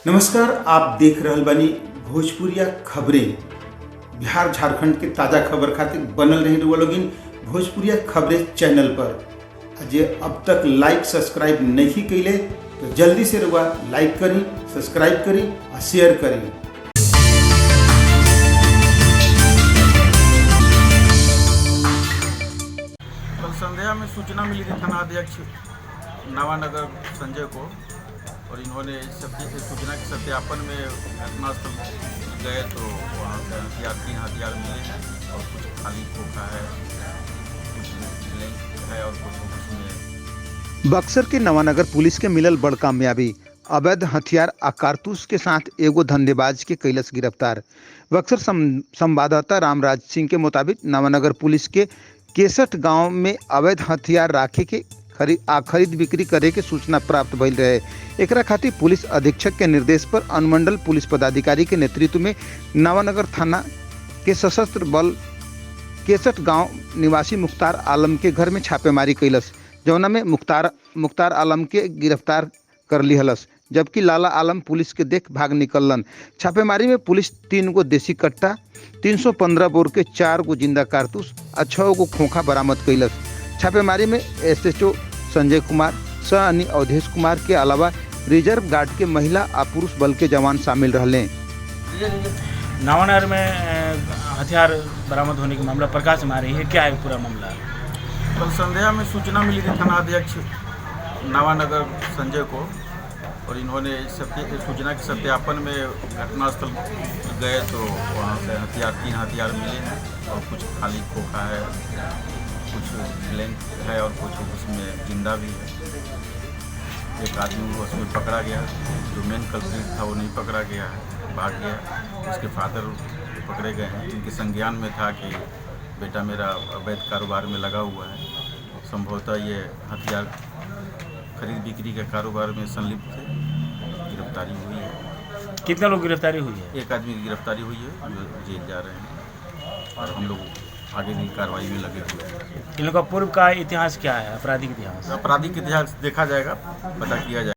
नमस्कार, आप देख रहल बानी भोजपुरिया खबरें। बिहार झारखंड के ताज़ा खबर खातिर बनल रही रउआ लोगिन भोजपुरिया खबरें चैनल पर। जे अब तक लाइक सब्सक्राइब नहीं कइले तो जल्दी से रउआ लाइक करी, सब्सक्राइब करी और शेयर करी। कल संध्या में सूचना मिली थी थानाध्यक्ष नवानगर संजय को, और इन्होंने सूचना के सत्यापन में घटनास्थल गए तो वहाँ से तीन हथियार मिले हैं और कुछ खाली खोखा है, कुछ ब्लैंक है और कुछ उसमें। बक्सर के नवानगर पुलिस के मिलल बड़ कामयाबी। अवैध हथियार आ कारतूस के साथ एगो धंधेबाज के कैलस गिरफ्तार। बक्सर संवाददाता रामराज सिंह के मुताबिक नवानगर पुलिस के 61 गांव में अवैध हथियार राखे के खरीद बिक्री करे के सूचना प्राप्त भइल रहे। एकरा खातिर पुलिस अधीक्षक के निर्देश पर अनुमंडल पुलिस पदाधिकारी के नेतृत्व में नवानगर थाना के सशस्त्र बल 61 गांव निवासी मुख्तार आलम के घर में छापेमारी कैलस, जौना में मुख्तार आलम के गिरफ्तार कर लिहलस, जबकि लाला आलम पुलिस के देख भाग निकलन। छापेमारी में पुलिस 3 गो देसी कट्टा, 315 बोर के 4 गो जिंदा कारतूस और 6 गो खोखा बरामद कैलस। छापेमारी में एसएचओ संजय कुमार, सह अवधेश कुमार के अलावा रिजर्व गार्ड के महिला और पुरुष बल के जवान शामिल रहले। नवानगर में हथियार बरामद होने का मामला प्रकाश में आ रही है, क्या है पूरा मामला? कल संध्या में सूचना मिली थी थानाध्यक्ष नवानगर संजय को, और इन्होंने सूचना के सत्यापन में घटनास्थल गए तो वहाँ से तीन हथियार मिले हैं और कुछ खाली खोखा है, कुछ ब्लैंक है और कुछ उसमें जिंदा भी है। एक आदमी उसमें पकड़ा गया, जो मेन कल्प्रिट था वो नहीं पकड़ा गया है, भाग गया। उसके फादर पकड़े गए हैं, जिनके संज्ञान में था कि बेटा मेरा अवैध कारोबार में लगा हुआ है। संभवतः ये हथियार खरीद बिक्री के कारोबार में संलिप्त थे। गिरफ्तारी हुई है। कितने लोग गिरफ्तारी हुई है? एक आदमी की गिरफ्तारी हुई है जो जेल जा रहे हैं, और हम लोग आगे की कार्रवाई में लगे हुए हैं। इन लोगों का पूर्व का इतिहास क्या है? आपराधिक इतिहास देखा जाएगा, पता किया जाएगा।